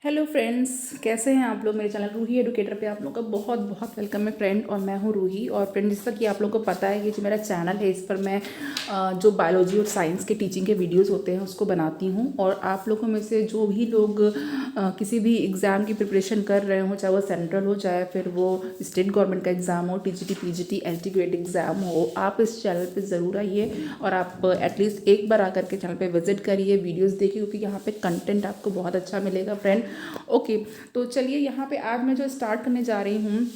Hello friends, कैसे हैं आप लोग। मेरे चैनल रूही एडुकेटर पे आप लोगों का बहुत बहुत वेलकम है फ्रेंड। और मैं हूँ रूही। और फ्रेंड, जैसा कि आप लोगों को पता है कि जो मेरा चैनल है इस पर मैं जो बायोलॉजी और साइंस के टीचिंग के वीडियोस होते हैं उसको बनाती हूँ। और आप लोगों में से जो भी लोग किसी भी एग्ज़ाम की प्रिपरेशन कर रहे हो, चाहे वो सेंट्रल हो चाहे फिर वो स्टेट गवर्नमेंट का एग्ज़ाम हो, TGT PGT LT grade exam हो, आप इस चैनल पर ज़रूर आइए और आप एटलीस्ट एक बार आकर के चैनल पर विजिट करिए, वीडियोज़ देखिए, क्योंकि यहाँ पर कंटेंट आपको बहुत अच्छा मिलेगा फ्रेंड। ओके, तो चलिए यहाँ पे आज मैं जो स्टार्ट करने जा रही हूँ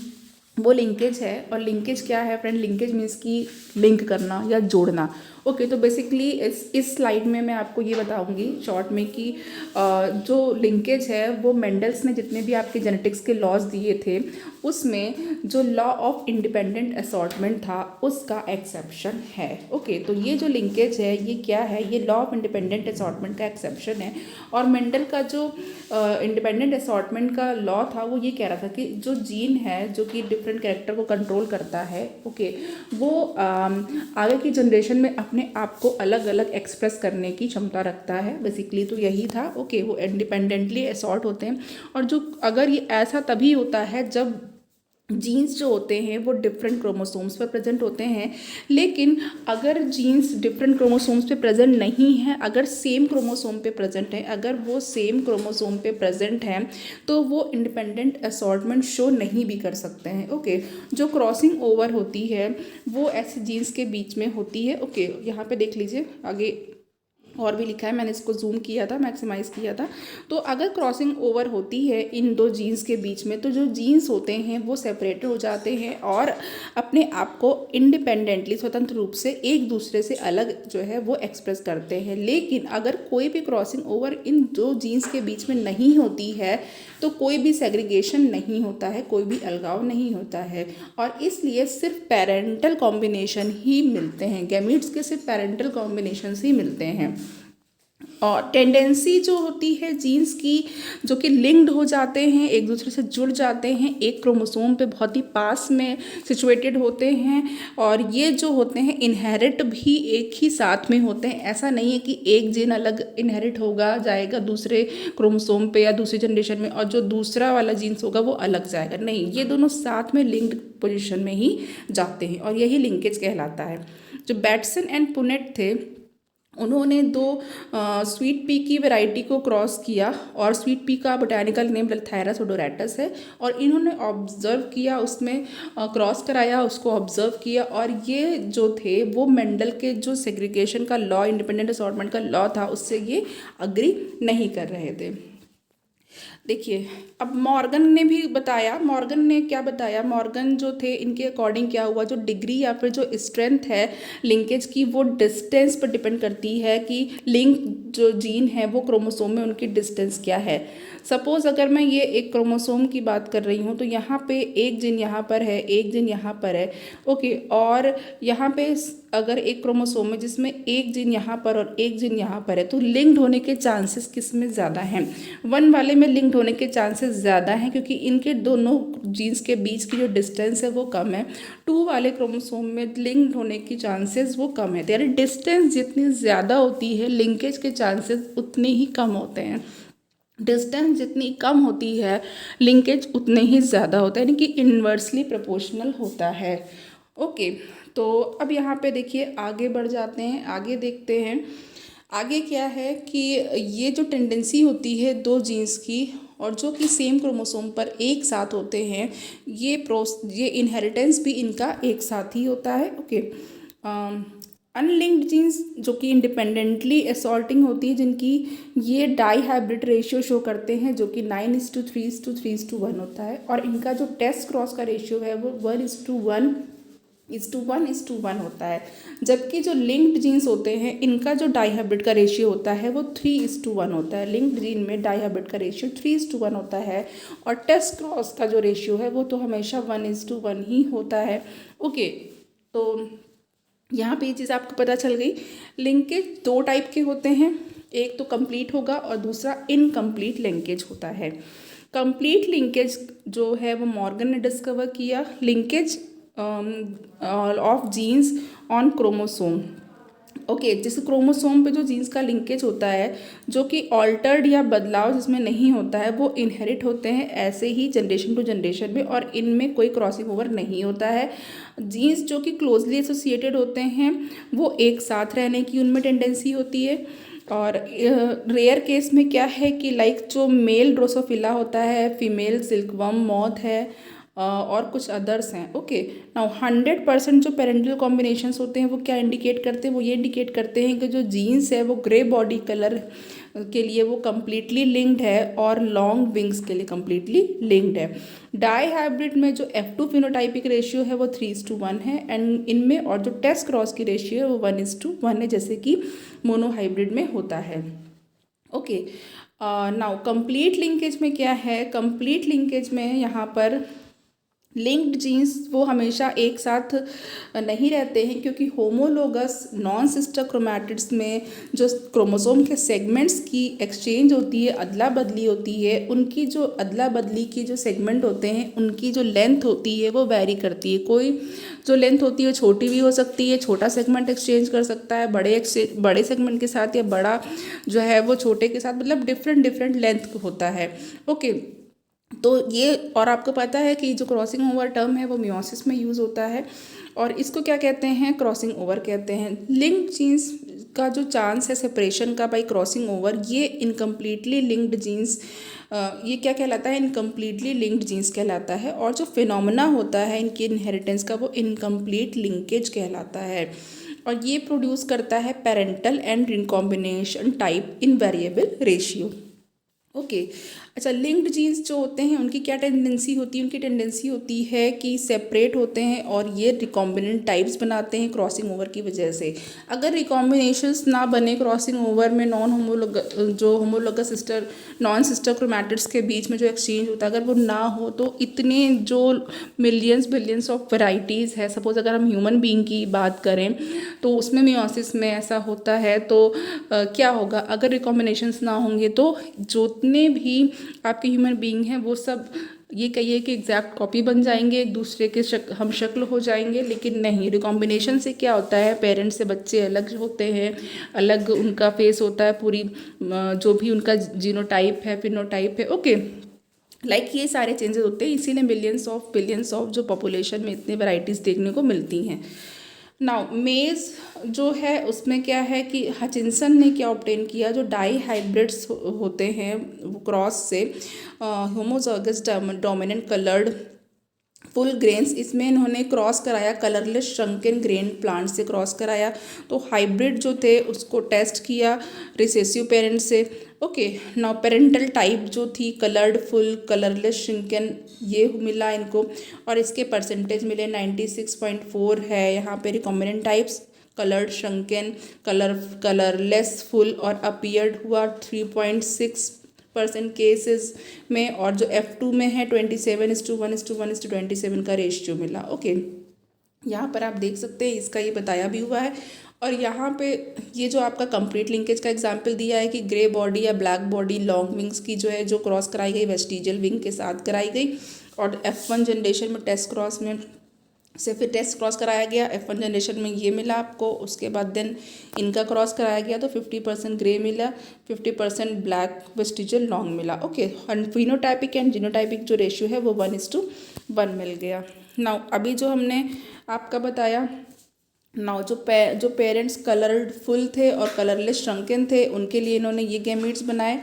वो लिंकेज है। और लिंकेज क्या है फ्रेंड? लिंकेज मीन्स कि लिंक करना या जोड़ना। ओके, तो बेसिकली इस स्लाइड में मैं आपको ये बताऊंगी शॉर्ट में कि जो लिंकेज है वो मेंडल्स ने जितने भी आपके जेनेटिक्स के लॉज दिए थे उसमें जो लॉ ऑफ इंडिपेंडेंट असॉर्टमेंट था उसका एक्सेप्शन है। ओके, तो ये जो लिंकेज है ये क्या है? ये लॉ ऑफ इंडिपेंडेंट असॉर्टमेंट का एक्सेप्शन है। और मेंडल का जो इंडिपेंडेंट असॉर्टमेंट का लॉ था वो ये कह रहा था कि जो जीन है जो कि डिफरेंट कैरेक्टर को कंट्रोल करता है, ओके, वो आगे की जनरेशन में अपने आप को अलग अलग एक्सप्रेस करने की क्षमता रखता है। बेसिकली तो यही था। ओके, वो इंडिपेंडेंटली असॉर्ट होते हैं। और जो अगर ये ऐसा तभी होता है जब जीन्स जो होते हैं वो डिफरेंट क्रोमोसोम्स पर प्रेजेंट होते हैं। लेकिन अगर जीन्स डिफरेंट क्रोमोसोम्स पे प्रेजेंट नहीं है, अगर सेम क्रोमोसोम पे प्रेजेंट है, अगर वो सेम क्रोमोसोम पे प्रेजेंट है तो वो इंडिपेंडेंट असॉर्टमेंट शो नहीं भी कर सकते हैं। ओके, जो क्रॉसिंग ओवर होती है वो ऐसे जीन्स के बीच में होती है। ओके, यहाँ पे देख लीजिए आगे और भी लिखा है, मैंने इसको जूम किया था, मैक्सिमाइज़ किया था। तो अगर क्रॉसिंग ओवर होती है इन दो जीन्स के बीच में तो जो जीन्स होते हैं वो सेपरेटेड हो जाते हैं और अपने आप को इंडिपेंडेंटली स्वतंत्र रूप से एक दूसरे से अलग जो है वो एक्सप्रेस करते हैं। लेकिन अगर कोई भी क्रॉसिंग ओवर इन दो जीन्स के बीच में नहीं होती है तो कोई भी सेग्रीगेशन नहीं होता है, कोई भी अलगाव नहीं होता है। और इसलिए सिर्फ पेरेंटल कॉम्बिनेशन ही मिलते हैं, गैमीट्स के सिर्फ पेरेंटल कॉम्बिनेशन ही मिलते हैं। और टेंडेंसी जो होती है जीन्स की जो कि लिंक्ड हो जाते हैं, एक दूसरे से जुड़ जाते हैं, एक क्रोमोसोम पे बहुत ही पास में सिचुएटेड होते हैं। और ये जो होते हैं इनहेरिट भी एक ही साथ में होते हैं। ऐसा नहीं है कि एक जीन अलग इनहेरिट होगा जाएगा दूसरे क्रोमोसोम पे या दूसरी जनरेशन में और जो दूसरा वाला जीन्स होगा वो अलग जाएगा, नहीं, ये दोनों साथ में लिंक्ड पोजिशन में ही जाते हैं और यही लिंकेज कहलाता है। जो बैटसन एंड पुनेट थे उन्होंने दो स्वीट पी की वैरायटी को क्रॉस किया और स्वीट पी का बोटैनिकल नेम लथायरस ओडोरैटस है। और इन्होंने ऑब्जर्व किया, उसमें क्रॉस कराया, उसको ऑब्जर्व किया और ये जो थे वो मेंडल के जो सेग्रीगेशन का लॉ, इंडिपेंडेंट असॉर्टमेंट का लॉ था उससे ये अग्री नहीं कर रहे थे। देखिए, अब मॉर्गन ने भी बताया, मॉर्गन ने क्या बताया, मॉर्गन जो थे इनके अकॉर्डिंग क्या हुआ, जो डिग्री या फिर जो स्ट्रेंथ है लिंकेज की वो डिस्टेंस पर डिपेंड करती है कि लिंक जो जीन है वो क्रोमोसोम में उनकी डिस्टेंस क्या है। सपोज़ अगर मैं ये एक क्रोमोसोम की बात कर रही हूँ तो यहाँ पे एक जीन यहाँ पर है, एक जीन यहाँ पर है, ओके, और यहाँ पे अगर एक क्रोमोसोम है जिसमें एक जीन यहाँ पर और एक जीन यहाँ पर है तो लिंक्ड होने के चांसेस किस में ज़्यादा हैं? वन वाले में लिंक्ड होने के चांसेस ज़्यादा हैं क्योंकि इनके दोनों जीन्स के बीच की जो डिस्टेंस है वो कम है। टू वाले क्रोमोसोम में लिंक्ड होने की चांसेस वो कम है, यानी डिस्टेंस जितनी ज़्यादा होती है लिंकेज के चांसेस उतने ही कम होते हैं। डिस्टेंस जितनी कम होती है लिंकेज उतने ही ज़्यादा होता है, यानी कि इन्वर्सली प्रोपोर्शनल होता है। ओके, तो अब यहाँ पे देखिए आगे बढ़ जाते हैं, आगे देखते हैं। आगे क्या है कि ये जो टेंडेंसी होती है दो जीन्स की और जो कि सेम क्रोमोसोम पर एक साथ होते हैं, ये इनहेरिटेंस भी इनका एक साथ ही होता है। ओके, अनलिंक्ड जीन्स जो कि इंडिपेंडेंटली असॉर्टिंग होती है जिनकी ये डाई हाइब्रिड रेशियो शो करते हैं जो कि 9:3:3:1 होता है। और इनका जो टेस्ट क्रॉस का रेशियो है वो 1:1:1 होता है। जबकि जो लिंक्ड जीन्स होते हैं इनका जो डाई हाइब्रिड का रेशियो होता है वो 3:1 होता है। लिंक्ड जीन में डाई हाइब्रिड का रेशियो 3:1 होता है और टेस्ट क्रॉस का जो रेशियो है वो तो हमेशा 1:1 ही होता है। ओके, तो यहाँ पे ये चीज़ आपको पता चल गई। लिंकेज दो टाइप के होते हैं, एक तो कंप्लीट होगा और दूसरा इनकम्प्लीट लिंकेज होता है। कंप्लीट लिंकेज जो है वो मॉर्गन ने डिस्कवर किया, linkage of genes on chromosome. Okay जैसे क्रोमोसोम पे जो जीन्स का लिंकेज होता है जो कि ऑल्टर्ड या बदलाव जिसमें नहीं होता है वो इनहेरिट होते हैं, ऐसे ही जनरेशन टू जनरेशन में, और इनमें कोई क्रॉसिंग ओवर नहीं होता है। जीन्स जो कि क्लोजली एसोसिएटेड होते हैं वो एक साथ रहने की उनमें टेंडेंसी होती है। और रेयर केस में क्या है कि लाइक जो मेल ड्रोसोफिला होता है, फीमेल सिल्कवर्म मॉथ है, और कुछ अदर्स हैं। ओके नाउ 100% जो पेरेंटल कॉम्बिनेशंस होते हैं वो क्या इंडिकेट करते हैं, वो ये इंडिकेट करते हैं कि जो जीन्स है वो ग्रे बॉडी कलर के लिए वो कम्प्लीटली लिंक्ड है और लॉन्ग विंग्स के लिए कम्प्लीटली लिंक्ड है। डाई हाइब्रिड में जो F2 फिनोटाइपिक रेशियो है वो 3:1 है, एंड इनमें और जो टेस्ट क्रॉस की रेशियो है वो 1:1 है, जैसे कि मोनो हाइब्रिड में होता है। ओके नाउ कंप्लीट लिंकेज में क्या है, कंप्लीट लिंकेज में यहाँ पर लिंक्ड जीन्स वो हमेशा एक साथ नहीं रहते हैं, क्योंकि होमोलोगस नॉन सिस्टर क्रोमैटिड्स में जो क्रोमोसोम के सेगमेंट्स की एक्सचेंज होती है, अदला बदली होती है, उनकी जो अदला बदली की जो सेगमेंट होते हैं उनकी जो लेंथ होती है वो वैरी करती है। कोई जो लेंथ होती है छोटी भी हो सकती है, छोटा सेगमेंट एक्सचेंज कर सकता है बड़े सेगमेंट के साथ, या बड़ा जो है वो छोटे के साथ, मतलब डिफरेंट लेंथ होता है। ओके तो ये, और आपको पता है कि जो क्रॉसिंग ओवर टर्म है वो मियोसिस में यूज़ होता है, और इसको क्या कहते हैं, क्रॉसिंग ओवर कहते हैं। लिंक्ड जीन्स का जो चांस है सेपरेशन का बाय क्रॉसिंग ओवर, ये इनकम्प्लीटली लिंक्ड जीन्स, ये क्या कहलाता है, इनकम्प्लीटली लिंक्ड जीन्स कहलाता है। और जो फिनोमेना होता है इनकी इनहेरिटेंस का वो इनकम्प्लीट लिंकेज कहलाता है, और ये प्रोड्यूस करता है parental and recombination type invariable ratio. Okay अच्छा, लिंक्ड जीन्स जो होते हैं उनकी क्या टेंडेंसी होती है, उनकी टेंडेंसी होती है कि सेपरेट होते हैं और ये रिकॉम्बिनेंट टाइप्स बनाते हैं क्रॉसिंग ओवर की वजह से। अगर रिकॉम्बिनेशंस ना बने क्रॉसिंग ओवर में, homologous sister non sister chromatids के बीच में जो एक्सचेंज होता है अगर वो ना हो, तो इतने जो मिलियंस बिलियंस ऑफ वैराइटीज़ है, सपोज अगर हम ह्यूमन बीइंग की बात करें तो उसमें मियोसिस में ऐसा होता है, तो क्या होगा, अगर रिकॉम्बिनेशंस ना होंगे तो जितने भी आपके ह्यूमन बीइंग हैं वो सब ये कहिए कि एग्जैक्ट कॉपी बन जाएंगे, एक दूसरे के हम शक्ल हो जाएंगे। लेकिन नहीं, रिकॉम्बिनेशन से क्या होता है, पेरेंट्स से बच्चे अलग होते हैं, अलग उनका फेस होता है, पूरी जो भी उनका जीनोटाइप है फिनोटाइप है। ओके लाइक ये सारे चेंजेस होते हैं, इसीलिए बिलियंस ऑफ जो पॉपुलेशन में इतनी वैराइटीज़ देखने को मिलती हैं। नाउ मेज जो है उसमें क्या है कि हचिंसन ने क्या ऑब्टेन किया, जो डाई हाइब्रिड्स होते हैं वो क्रॉस से होमोजॉगस डोमिनेंट कलर्ड फुल ग्रेन्स, इसमें इन्होंने क्रॉस कराया कलरलेस श्रंकन ग्रेन प्लांट से क्रॉस कराया। तो हाइब्रिड जो थे उसको टेस्ट किया रिसेसिव पेरेंट से। ओके नाउ पेरेंटल टाइप जो थी कलर्ड फुल कलरलेस श्रंकन, ये मिला इनको, और इसके परसेंटेज मिले 96.4 है यहाँ पे recombinant types, coloured shrunken, colourless full, और अपीयर्ड हुआ 3.6% केसेस में, और जो F2 में है 27:1:1:27 का रेशियो मिला। ओके यहाँ पर आप देख सकते हैं, इसका ये बताया भी हुआ है। और यहाँ पे ये जो आपका कंप्लीट लिंकेज का एग्जांपल दिया है कि ग्रे बॉडी या ब्लैक बॉडी लॉन्ग विंग्स की जो है जो क्रॉस कराई गई वेस्टिजियल विंग के साथ कराई गई, और F1 जनरेशन में टेस्ट क्रॉस में से फिर टेस्ट क्रॉस कराया गया, F1 जनरेशन में ये मिला आपको, उसके बाद देन इनका क्रॉस कराया गया तो 50% ग्रे मिला, 50% ब्लैक वेस्टिजियल लॉन्ग मिला। ओके फिनोटाइपिक एंड जीनोटाइपिक जो रेशियो है वो 1:1 मिल गया। नाउ अभी जो हमने आपका बताया, नाउ जो पेरेंट्स कलर्ड फुल थे और कलरलेस श्रंकन थे उनके लिए इन्होंने ये गैमीट्स बनाए।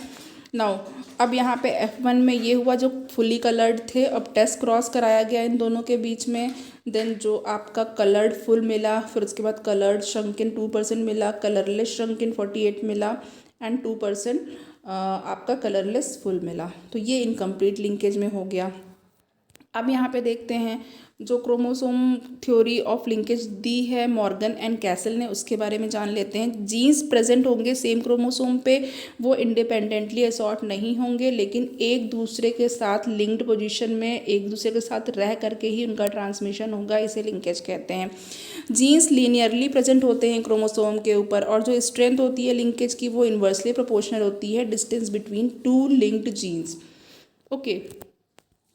नाउ अब यहाँ पे F1 में ये हुआ जो फुली कलर्ड थे, अब टेस्ट क्रॉस कराया गया इन दोनों के बीच में, देन जो आपका कलर्ड फुल मिला, फिर उसके बाद कलर्ड श्रंकन 2% मिला, कलरलेस श्रंकन 48 मिला, एंड 2% आपका कलरलेस फुल मिला। तो ये इनकम्प्लीट लिंकेज में हो गया। अब यहाँ पे देखते हैं जो क्रोमोसोम थ्योरी ऑफ लिंकेज दी है मॉर्गन एंड कैसल ने, उसके बारे में जान लेते हैं। जीन्स प्रेजेंट होंगे सेम क्रोमोसोम पे, वो इंडिपेंडेंटली असॉर्ट नहीं होंगे, लेकिन एक दूसरे के साथ लिंक्ड पोजीशन में एक दूसरे के साथ रह करके ही उनका ट्रांसमिशन होगा, इसे लिंकेज कहते हैं। जीन्स लीनियरली प्रेजेंट होते हैं क्रोमोसोम के ऊपर, और जो स्ट्रेंथ होती है लिंकेज की वो इन्वर्सली प्रोपोर्शनल होती है distance between 2 linked genes. Okay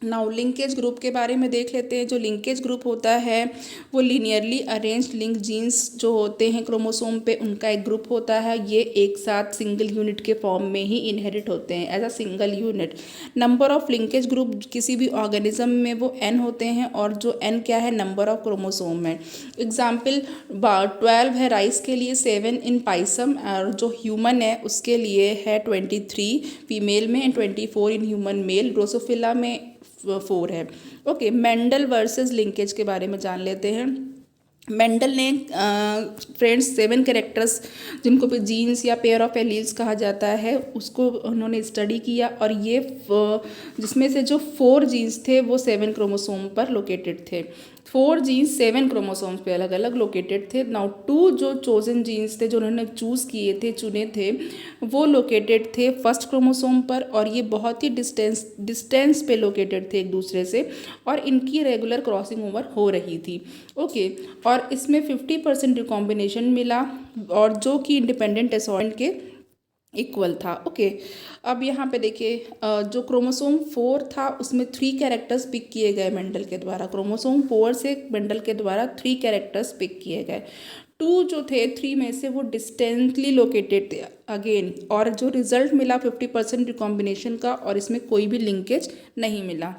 now linkage group के बारे में देख लेते हैं। जो लिंकेज ग्रुप होता है वो लीनियरली अरेंज्ड लिंक जीन्स जो होते हैं क्रोमोसोम पे, उनका एक ग्रुप होता है। ये एक साथ सिंगल यूनिट के फॉर्म में ही इनहेरिट होते हैं as a single unit. Number of linkage group किसी भी ऑर्गेनिज्म में वो n होते हैं, और जो n क्या है, नंबर ऑफ क्रोमोसोम है। एग्जाम्पल 12 है राइस के लिए, 7 इन पाइसम, और जो ह्यूमन है उसके लिए है 23 फीमेल में and 24 in human male. Drosophila में 4 है। ओके, मेंडल वर्सेस लिंकेज के बारे में जान लेते हैं। मेंडल ने फ्रेंड्स 7 कैरेक्टर्स जिनको पे जीन्स या पेयर ऑफ एलील्स कहा जाता है उसको उन्होंने स्टडी किया, और ये जिसमें से जो 4 जीन्स थे वो 7 क्रोमोसोम पर लोकेटेड थे। 4 जीन्स 7 क्रोमोसोम्स पे अलग अलग लोकेटेड थे। नाउ 2 जो चोजन जीन्स थे, जो उन्होंने चूज़ किए थे, चुने थे, वो लोकेटेड थे फर्स्ट क्रोमोसोम पर, और ये बहुत ही डिस्टेंस पे लोकेटेड थे एक दूसरे से, और इनकी रेगुलर क्रॉसिंग ओवर हो रही थी। ओके, और इसमें 50% रिकॉम्बिनेशन मिला, और जो कि इंडिपेंडेंट एसॉर्टेंट के इक्वल था। ओके, अब यहाँ पे देखिए जो क्रोमोसोम 4 था उसमें 3 कैरेक्टर्स पिक किए गए मेंडल के द्वारा। क्रोमोसोम 4 से मेंडल के द्वारा 3 कैरेक्टर्स पिक किए गए। 2 जो थे 3 में से वो डिस्टेंटली लोकेटेड थे अगेन, और जो रिजल्ट मिला 50% रिकॉम्बिनेशन का, और इसमें कोई भी लिंकेज नहीं मिला।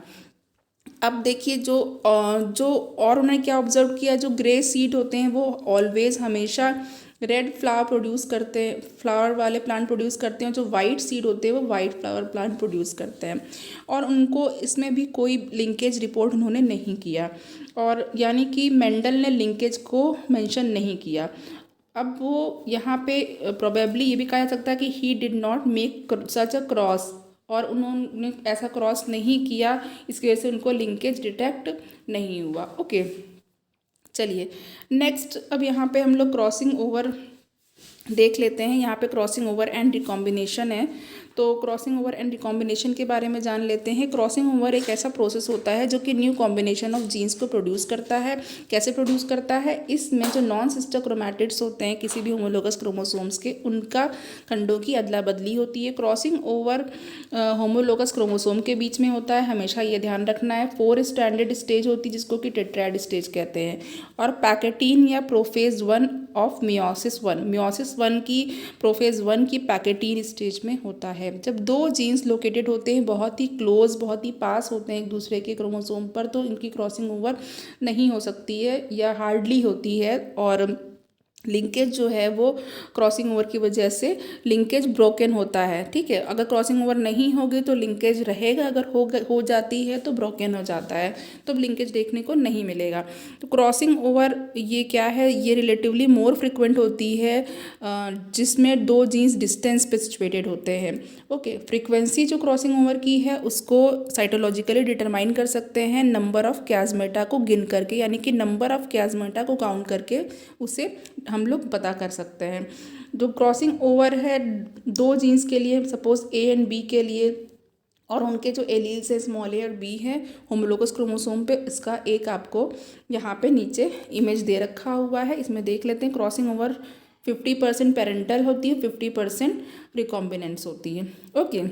अब देखिए जो और उन्होंने क्या ऑब्जर्व किया, जो ग्रे सीड होते हैं वो ऑलवेज हमेशा रेड फ्लावर प्रोड्यूस करते हैं, फ्लावर वाले प्लांट प्रोड्यूस करते हैं। जो वाइट सीड होते हैं वो वाइट फ्लावर प्लांट प्रोड्यूस करते हैं, और उनको इसमें भी कोई लिंकेज रिपोर्ट उन्होंने नहीं किया, और यानी कि मेंडल ने लिंकेज को मेंशन नहीं किया। अब वो यहाँ पे प्रोबेबली ये भी कहा जा सकता है कि he did not make such a cross, और उन्होंने ऐसा क्रॉस नहीं किया, इसकी वजह से उनको लिंकेज डिटेक्ट नहीं हुआ। ओके, चलिए नेक्स्ट, अब यहाँ पे हम लोग क्रॉसिंग ओवर देख लेते हैं। यहाँ पे क्रॉसिंग ओवर एंड रिकॉम्बिनेशन है, तो क्रॉसिंग ओवर एंड रिकॉम्बिनेशन के बारे में जान लेते हैं। क्रॉसिंग ओवर एक ऐसा प्रोसेस होता है जो कि न्यू कॉम्बिनेशन ऑफ जीन्स को प्रोड्यूस करता है। कैसे प्रोड्यूस करता है, इसमें जो नॉन सिस्टर क्रोमैटिड्स होते हैं किसी भी होमोलोगस क्रोमोसोम्स के, उनका खंडों की अदला बदली होती है। क्रॉसिंग ओवर होमोलोगस क्रोमोसोम के बीच में होता है, हमेशा ये ध्यान रखना है। 4 स्टैंडर्ड स्टेज होती है जिसको कि टेट्राइड स्टेज कहते हैं, और पैकेटीन या प्रोफेज 1 ऑफ मियोसिस 1, मियोसिस 1 की प्रोफेज 1 की पैकेटीन स्टेज में होता है। जब 2 जीन्स लोकेटेड होते हैं बहुत ही क्लोज, बहुत ही पास होते हैं एक दूसरे के क्रोमोसोम पर, तो इनकी क्रॉसिंग ओवर नहीं हो सकती है या हार्डली होती है, और लिंकेज जो है वो क्रॉसिंग ओवर की वजह से लिंकेज ब्रोकन होता है। ठीक है, अगर क्रॉसिंग ओवर नहीं होगी तो लिंकेज रहेगा, अगर हो जाती है तो ब्रोकन हो जाता है, तो लिंकेज देखने को नहीं मिलेगा। तो क्रॉसिंग ओवर ये क्या है, ये रिलेटिवली मोर फ्रिक्वेंट होती है जिसमें 2 जीन्स डिस्टेंस पे सिचुएटेड होते हैं। ओके, फ्रीक्वेंसी जो क्रॉसिंग ओवर की है उसको साइटोलॉजिकली डिटरमाइन कर सकते हैं नंबर ऑफ क्याज़मेटा को गिन करके, यानी कि नंबर ऑफ क्याज़मेटा को काउंट करके उसे हम लोग पता कर सकते हैं। जो क्रॉसिंग ओवर है 2 जीन्स के लिए, सपोज ए एंड बी के लिए, और उनके जो एलील्स है स्मॉल ए और बी है होमोलोगस क्रोमोसोम पे, इसका एक आपको यहाँ पे नीचे इमेज दे रखा हुआ है, इसमें देख लेते हैं। क्रॉसिंग ओवर 50% पेरेंटल होती है, 50% रिकॉम्बिनेंट्स होती है। ओके,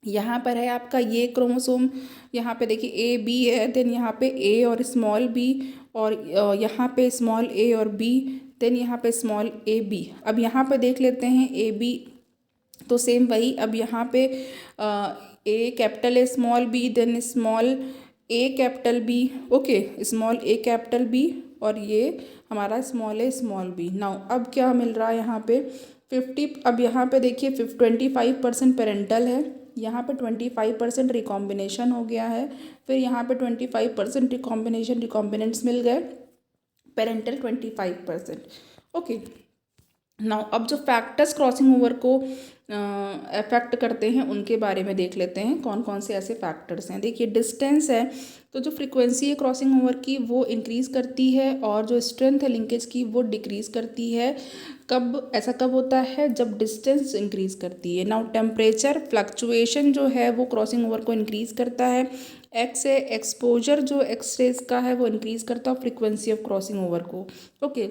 यहाँ पर है आपका ये क्रोमोसोम, यहाँ पे देखिए ए बी है, देन यहाँ पे ए और स्मॉल बी, और यहाँ पे स्मॉल ए और बी, देन यहाँ पे स्मॉल ए बी। अब यहाँ पे देख लेते हैं ए बी, तो सेम वही। अब यहाँ पे A capital A small B, then small A capital B, okay, small A capital B, और ये हमारा small A small B. Now अब क्या मिल रहा है यहाँ पे 50, अब यहाँ पे देखिए 25% पेरेंटल है, यहाँ पे 25% रिकॉम्बिनेशन हो गया है, फिर यहाँ पे 25% रिकॉम्बिनेंट्स मिल गए, पेरेंटल 25%। ओके, नाउ अब जो फैक्टर्स क्रॉसिंग ओवर को अफेक्ट करते हैं उनके बारे में देख लेते हैं, कौन कौन से ऐसे फैक्टर्स हैं। देखिए डिस्टेंस है, तो जो फ्रीक्वेंसी है क्रॉसिंग ओवर की वो इंक्रीज़ करती है, और जो स्ट्रेंथ है लिंकेज की वो डिक्रीज़ करती है। कब ऐसा कब होता है, जब डिस्टेंस इंक्रीज़ करती है। नाउ टेम्परेचर फ्लक्चुएशन जो है वो क्रॉसिंग ओवर को इंक्रीज़ करता है। एक्स है एक्सपोजर जो एक्सरेज का है वो इंक्रीज़ करता है फ्रीक्वेंसी ऑफ क्रॉसिंग ओवर को। ओके,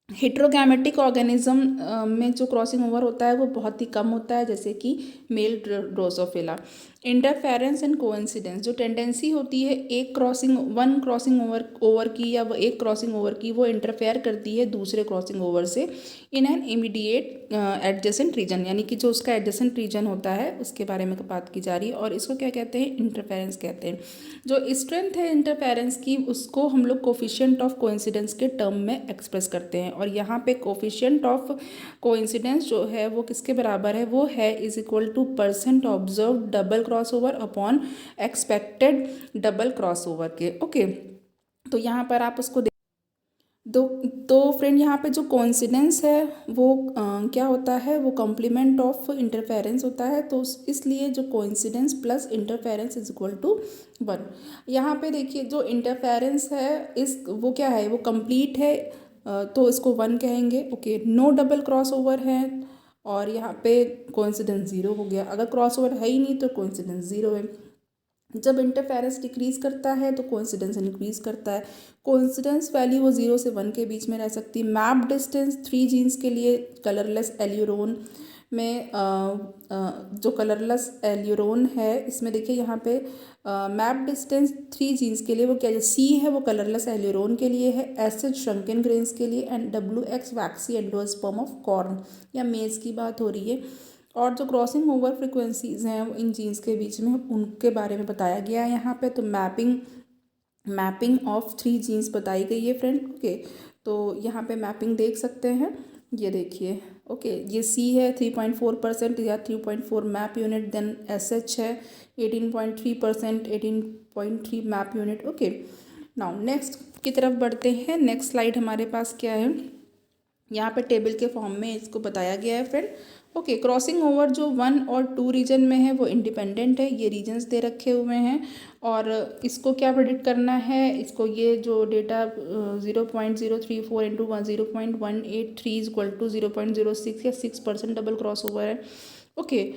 हेट्रोगैमेटिक ऑर्गेनिज्म में जो क्रॉसिंग ओवर होता है वो बहुत ही कम होता है, जैसे कि male Drosophila. Interference and coincidence, जो टेंडेंसी होती है वन क्रॉसिंग ओवर की या वो एक क्रॉसिंग ओवर की, वो इंटरफेयर करती है दूसरे क्रॉसिंग ओवर से in an immediate adjacent region, यानी कि जो उसका एडजेसेंट रीजन होता है उसके बारे में बात की जा रही है, और इसको क्या कहते हैं, इंटरफेरेंस कहते हैं। जो स्ट्रेंथ है इंटरफेरेंस की, उसको हम लोग कोफिशिएंट ऑफ कोइंसिडेंस के टर्म में एक्सप्रेस करते हैं, और यहाँ पे कोफिशिएंट ऑफ कोइंसिडेंस जो है वो किसके बराबर है, वो है is equal two percent observe double cross over upon expected double cross over के। ओके, तो यहाँ पर आप उसको दो। तो फ्रेंड यहाँ पे जो कोइंसिडेंस है वो क्या होता है, वो कॉम्प्लीमेंट ऑफ इंटरफेरेंस होता है, तो इसलिए जो coincidence plus interference is equal to 1। यहाँ पे देखिए जो इंटरफेरेंस है इस वो क्या है, वो कंप्लीट है, तो इसको 1 कहेंगे। Okay, no double cross over है, और यहाँ पे कोइंसिडेंस 0 हो गया। अगर क्रॉस ओवर है ही नहीं तो कोइंसिडेंस 0 है। जब इंटरफेरेंस डिक्रीज करता है तो कोइंसिडेंस इंक्रीज करता है। कोइंसिडेंस वैल्यू वो 0 से 1 के बीच में रह सकती है। मैप डिस्टेंस 3 जीन्स के लिए कलरलेस एल्यूरोन में जो कलरलेस एल्यूरोन है इसमें देखिए यहाँ पे मैप डिस्टेंस 3 जीन्स के लिए वो क्या है, सी है वो कलरलेस एल्यूरोन के लिए है, एस है श्रंकन ग्रेन्स के लिए, and W x vaccine endosperm of corn या मेज की बात हो रही है। और जो क्रॉसिंग ओवर फ्रिक्वेंसीज हैं इन जीन्स के बीच में उनके बारे में बताया गया है यहाँ पे। तो मैपिंग ऑफ 3 जीन्स बताई गई है फ्रेंड। ओके, तो यहाँ पे मैपिंग देख सकते हैं, ये देखिए। ओके, ये सी है 3.4% या 3.4 map unit, then S H है 18.3%, 18.3 map unit. Okay, now next की तरफ बढ़ते हैं। नेक्स्ट स्लाइड हमारे पास क्या है, यहाँ पे टेबल के फॉर्म में इसको बताया गया है फ्रेंड। ओके, क्रॉसिंग ओवर जो 1 और 2 रीजन में है वो इंडिपेंडेंट है, ये रीजन्स दे रखे हुए हैं, और इसको क्या प्रेडिक्ट करना है, इसको ये जो data 0.034 into 0.183 is equal to 0.06 या 6% डबल क्रॉस ओवर है। ओके,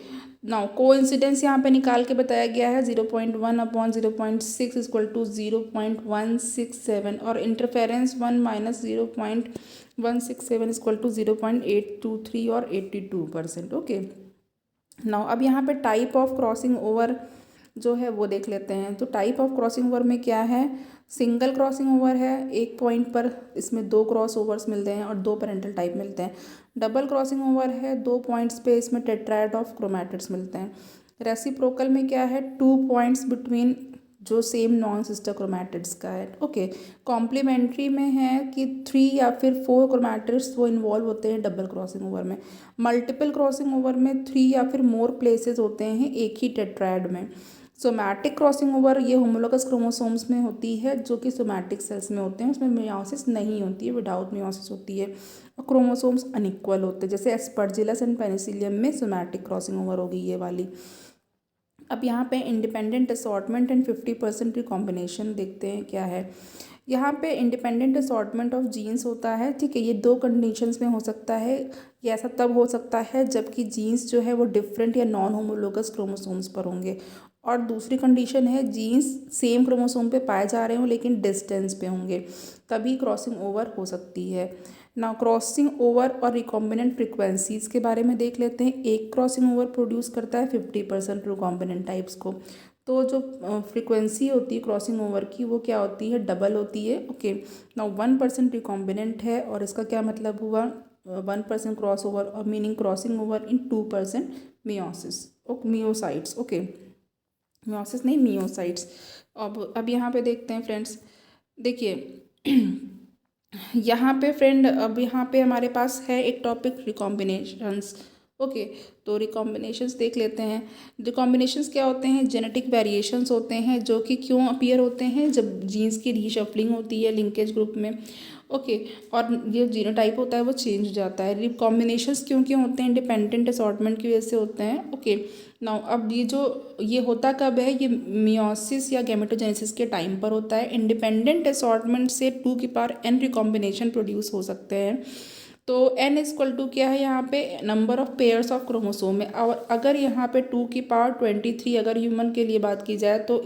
नाउ कोइंसिडेंस यहाँ पे निकाल के बताया गया है 0.1 अपॉन 0.6 इक्वल टू 0.167, और इंटरफेरेंस 1 माइनस 0.167 इक्वल टू 0.823 और 82%। ओके, नाउ अब यहाँ पे टाइप ऑफ क्रॉसिंग ओवर जो है वो देख लेते हैं। तो टाइप ऑफ क्रॉसिंग ओवर में क्या है, सिंगल क्रॉसिंग ओवर है, एक पॉइंट पर इसमें 2 क्रॉस ओवर्स मिलते हैं और 2 पेरेंटल टाइप मिलते हैं। डबल क्रॉसिंग ओवर है, 2 पॉइंट्स पे इसमें टेट्राएड ऑफ क्रोमैटिड्स मिलते हैं। रेसिप्रोकल में क्या है, 2 पॉइंट्स बिटवीन जो सेम नॉन सिस्टर क्रोमैटिड्स का है। ओके, कॉम्प्लीमेंट्री में है कि 3 या फिर 4 क्रोमैटिड्स वो इन्वॉल्व होते हैं डबल क्रॉसिंग ओवर में। मल्टीपल क्रॉसिंग ओवर में 3 या फिर मोर प्लेसेस होते हैं एक ही टेट्राएड में। सोमैटिक क्रॉसिंग ओवर ये होमोलोगस क्रोमोसोम्स में होती है, जो कि सोमैटिक सेल्स में होते हैं, उसमें मियोसिस नहीं होती है, विदाउट मियोसिस होती है, और क्रोमोसोम्स अनइक्वल होते हैं, जैसे एस्परजिलस एंड पेनिसिलियम में सोमैटिक क्रॉसिंग ओवर होगी ये वाली। अब यहाँ पे इंडिपेंडेंट असॉर्टमेंट एंड 50% रिकॉम्बिनेशन देखते हैं क्या है। यहाँ पे इंडिपेंडेंट असॉर्टमेंट ऑफ जीन्स होता है, ठीक है, ये 2 कंडीशंस में हो सकता है। ये ऐसा तब हो सकता है जबकि जीन्स जो है वो डिफरेंट या नॉन होमोलोगस क्रोमोसोम्स पर होंगे, और दूसरी कंडीशन है जीन्स सेम क्रोमोसोम पे पाए जा रहे हों लेकिन डिस्टेंस पे होंगे, तभी क्रॉसिंग ओवर हो सकती है। ना क्रॉसिंग ओवर और रिकॉम्बिनेंट फ्रिक्वेंसीज के बारे में देख लेते हैं। एक क्रॉसिंग ओवर प्रोड्यूस करता है 50% रिकॉम्बिनेंट टाइप्स को, तो जो फ्रिक्वेंसी होती है क्रॉसिंग ओवर की वो क्या होती है, डबल होती है। ओके, ना 1% रिकॉम्बिनेंट है, और इसका क्या मतलब हुआ, 1% क्रॉस ओवर, और meaning crossing over in 2% meiosis myocytes. Okay, meiosis नहीं, मियोसाइट्स। अब यहाँ पे देखते हैं फ्रेंड्स, देखिए यहाँ पे फ्रेंड, अब यहाँ पे हमारे पास है एक टॉपिक रिकॉम्बिनेशंस। ओके, तो रिकॉम्बिनेशंस देख लेते हैं। रिकॉम्बिनेशंस क्या होते हैं, जेनेटिक वेरिएशंस होते हैं, जो कि क्यों अपीयर होते हैं, जब जीन्स की रीशफलिंग होती है लिंकेज ग्रुप में। ओके, और ये जीनोटाइप होता है वो चेंज हो जाता है। रिकॉम्बिनेशंस क्यों क्यों होते हैं, इंडिपेंडेंट असॉर्टमेंट की वजह से होते हैं। ओके, नाउ अब ये होता कब है, ये मियोसिस या गैमेटोजेनेसिस के टाइम पर होता है। इंडिपेंडेंट असॉर्टमेंट से 2 की पावर n रिकॉम्बिनेशन प्रोड्यूस हो सकते हैं। तो n इक्वल टू क्या है, यहाँ पे number of pairs of chromosome है, और अगर यहाँ पे 2 की पावर 23 अगर ह्यूमन के लिए बात की जाए तो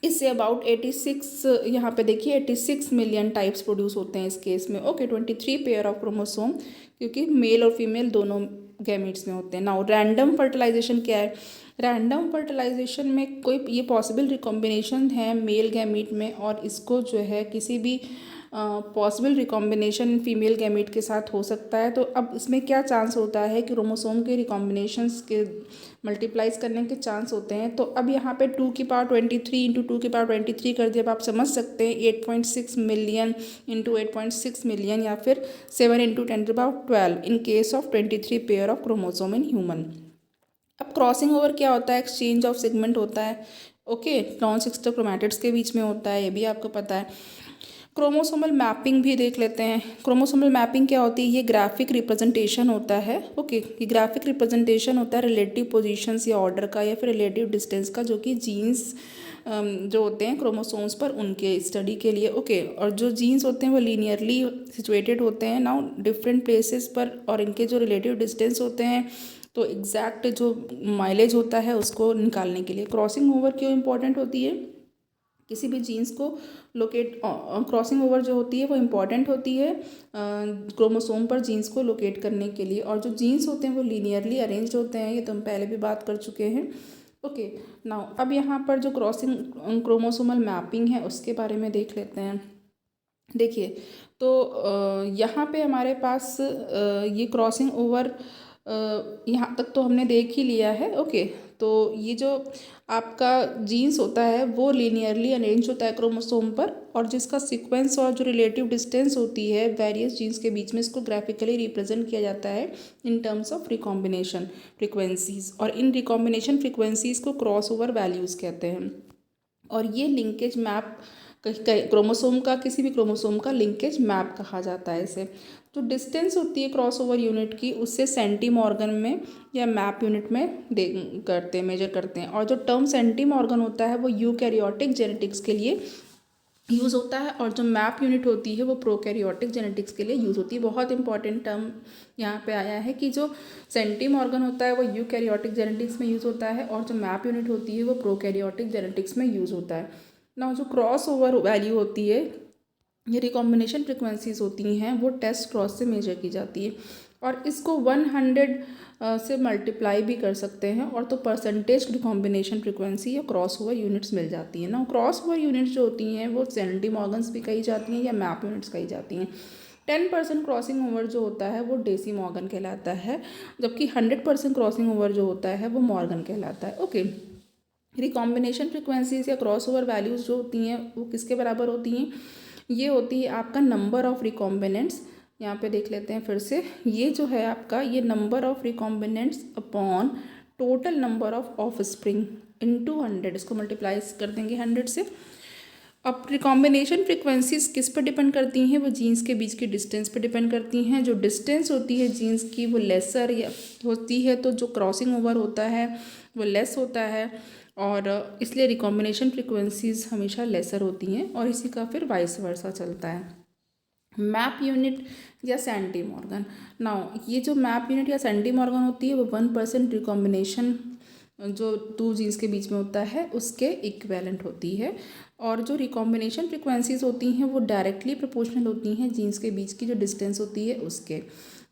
इससे अबाउट 86, यहाँ पे देखिए 86 मिलियन टाइप्स प्रोड्यूस होते हैं इस केस में। ओके, 23 पेयर ऑफ क्रोमोसोम, क्योंकि मेल और फीमेल दोनों गैमीट्स में होते हैं। नाउ रैंडम फर्टिलाइजेशन क्या है, रैंडम फर्टिलाइजेशन में कोई ये पॉसिबल रिकॉम्बिनेशन है मेल गैमीट में, और इसको जो है किसी भी पॉसिबल रिकॉम्बिनेशन फीमेल गैमीट के साथ हो सकता है। तो अब इसमें क्या चांस होता है कि क्रोमोसोम के रिकॉम्बिनेशंस के मल्टीप्लाइज करने के चांस होते हैं। तो अब यहाँ पे 2^23 इंटू 2^23 कर दिया, अब आप समझ सकते हैं 8.6 मिलियन इंटू 8.6 मिलियन, या फिर 7 into 10^12 in case of 23 pair of chromosome in human. अब क्रॉसिंग ओवर क्या होता है? एक्सचेंज ऑफ सेगमेंट होता है, ओके, नॉन सिस्टर क्रोमैटिड्स के बीच में होता है, ये भी आपको पता है। क्रोमोसोमल मैपिंग भी देख लेते हैं। क्रोमोसोमल मैपिंग क्या होती है? ये ग्राफिक रिप्रेजेंटेशन होता है, ओके, ये ग्राफिक रिप्रेजेंटेशन होता है रिलेटिव पोजीशंस या ऑर्डर का या फिर रिलेटिव डिस्टेंस का, जो कि जीन्स जो होते हैं क्रोमोसोम्स पर उनके स्टडी के लिए, ओके। और जो जीन्स होते हैं वो लीनियरली सिचुएटेड होते हैं नाउ डिफरेंट प्लेसेस पर, और इनके जो रिलेटिव डिस्टेंस होते हैं तो एग्जैक्ट जो माइलेज होता है उसको निकालने के लिए क्रॉसिंग ओवर क्यों इम्पॉर्टेंट होती है? किसी भी जीन्स को लोकेट क्रॉसिंग ओवर जो होती है वो इम्पॉर्टेंट होती है क्रोमोसोम पर जीन्स को लोकेट करने के लिए। और जो जीन्स होते हैं वो लीनियरली अरेंज्ड होते हैं, ये तो हम पहले भी बात कर चुके हैं, ओके। नाउ अब यहाँ पर जो क्रॉसिंग क्रोमोसोमल मैपिंग है उसके बारे में देख लेते हैं। देखिए, तो यहाँ पे हमारे पास ये क्रॉसिंग ओवर यहाँ तक तो हमने देख ही लिया है, ओके। तो ये जो आपका जीन्स होता है वो लीनियरली अरेंज होता है क्रोमोसोम पर, और जिसका सीक्वेंस और जो रिलेटिव डिस्टेंस होती है वेरियस जीन्स के बीच में, इसको ग्राफिकली रिप्रेजेंट किया जाता है in terms of recombination frequencies, और इन रिकॉम्बिनेशन फ्रिक्वेंसीज को क्रॉस ओवर वैल्यूज़ कहते हैं। और ये लिंकेज मैप क्रोमोसोम का, किसी भी क्रोमोसोम का लिंकेज मैप कहा जाता है इसे। जो डिस्टेंस होती है क्रॉस ओवर यूनिट की, उससे सेंटीमॉर्गन में या मैप यूनिट में मेजर करते हैं। और जो टर्म सेंटीमॉर्गन होता है वो यूकैरियोटिक जेनेटिक्स के लिए यूज़ होता है, और जो मैप यूनिट होती है वो प्रोकैरियोटिक जेनेटिक्स के लिए यूज़ होती है। बहुत इंपॉर्टेंट टर्म यहाँ पे आया है कि जो सेंटीमॉर्गन होता है वो यूकैरियोटिक जेनेटिक्स में यूज़ होता है, और जो मैप यूनिट होती है वो प्रोकैरियोटिक जेनेटिक्स में यूज़ होता है ना। जो क्रॉस ओवर वैल्यू होती है, ये रिकॉम्बिनेशन फ्रिक्वेंसीज होती हैं, वो टेस्ट क्रॉस से मेजर की जाती है, और इसको 100 से मल्टीप्लाई भी कर सकते हैं, और तो परसेंटेज रिकॉम्बिनेशन फ्रिक्वेंसी या क्रॉस ओवर यूनिट्स मिल जाती है ना। क्रॉस ओवर यूनिट्स जो होती हैं वो सेंटीमॉर्गन्स भी कही जाती हैं या मैप यूनिट्स कही जाती हैं। 10% क्रॉसिंग ओवर जो होता है वो डेसीमॉर्गन कहलाता है, जबकि 100% क्रॉसिंग ओवर जो होता है वो मॉर्गन कहलाता है, ओके। रिकॉम्बिनेशन फ्रिक्वेंसीज या क्रॉस ओवर वैल्यूज़ जो होती हैं वो किसके बराबर होती हैं? ये होती है आपका नंबर ऑफ रिकॉम्बिनेंट्स। यहाँ पे देख लेते हैं फिर से, ये जो है आपका ये number of recombinants upon total number of offspring into 100, इसको मल्टीप्लाई कर देंगे 100 से। अब रिकॉम्बिनेशन फ्रिक्वेंसीज किस पर डिपेंड करती हैं? वो जीन्स के बीच की डिस्टेंस पर डिपेंड करती हैं। जो डिस्टेंस होती है जीन्स की वो लेसर या होती है, तो जो क्रॉसिंग ओवर होता है वो लेस होता है, और इसलिए रिकॉम्बिनेशन फ्रिक्वेंसीज हमेशा लेसर होती हैं, और इसी का फिर वाइस वर्सा चलता है। मैप यूनिट या सेंटीमॉर्गन, नाउ ये जो मैप यूनिट या सेंटीमॉर्गन होती है वो 1% रिकॉम्बिनेशन जो 2 जीन्स के बीच में होता है उसके इक्विवेलेंट होती है, और जो रिकॉम्बिनेशन फ्रिक्वेंसीज होती हैं वो डायरेक्टली प्रोपोर्शनल होती हैं जीन्स के बीच की जो डिस्टेंस होती है उसके।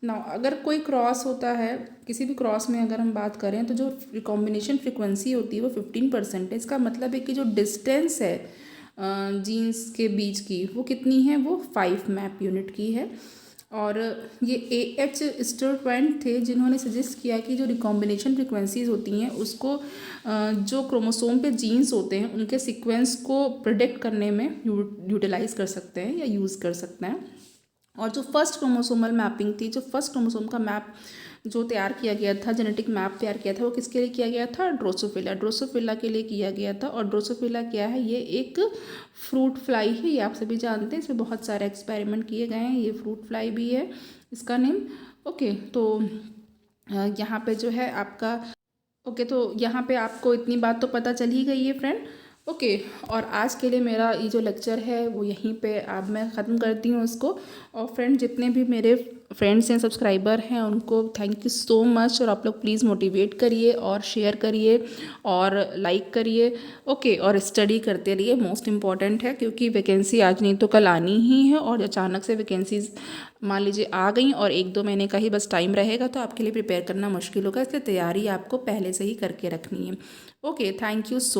ना अगर कोई क्रॉस होता है, किसी भी क्रॉस में अगर हम बात करें तो जो रिकॉम्बिनेशन फ्रिक्वेंसी होती है वो 15% है। इसका मतलब है कि जो डिस्टेंस है जीन्स के बीच की वो कितनी है? वो 5 मैप यूनिट की है। और ये AH स्टुअर्ट थे जिन्होंने सजेस्ट किया कि जो रिकॉम्बिनेशन फ्रिक्वेंसीज होती हैं उसको जो क्रोमोसोम पे जीन्स होते हैं उनके सीक्वेंस को प्रिडिक्ट करने में यूटिलाइज कर सकते हैं या यूज़ कर सकते हैं। और जो फर्स्ट क्रोमोसोमल मैपिंग थी, जो फर्स्ट क्रोमोसोम का मैप जो तैयार किया गया था, जेनेटिक मैप तैयार किया था, वो किसके लिए किया गया था? ड्रोसोफिला के लिए किया गया था। और ड्रोसोफिला क्या है? ये एक फ्रूट फ्लाई है, ये आप सभी जानते हैं, इसमें बहुत सारे एक्सपेरिमेंट किए गए हैं। ये फ्रूट फ्लाई भी है इसका नेम, ओके। तो यहाँ पे जो है आपका, ओके, तो यहाँ पे आपको इतनी बात तो पता चल ही गई है फ्रेंड। ओके। और आज के लिए मेरा ये जो लेक्चर है वो यहीं पे अब मैं ख़त्म करती हूँ उसको। और फ्रेंड जितने भी मेरे फ्रेंड्स हैं, सब्सक्राइबर हैं, उनको थैंक यू सो मच। और आप लोग प्लीज़ मोटिवेट करिए और शेयर करिए और लाइक करिए। ओके। और स्टडी करते रहिए, मोस्ट इम्पॉर्टेंट है, क्योंकि वैकेंसी आज नहीं तो कल आनी ही है। और अचानक से वैकेंसीज मान लीजिए आ गई और 1-2 महीने का ही बस टाइम रहेगा, तो आपके लिए प्रिपेयर करना मुश्किल होगा। इसलिए तैयारी आपको पहले से ही करके रखनी है। Okay, thank you so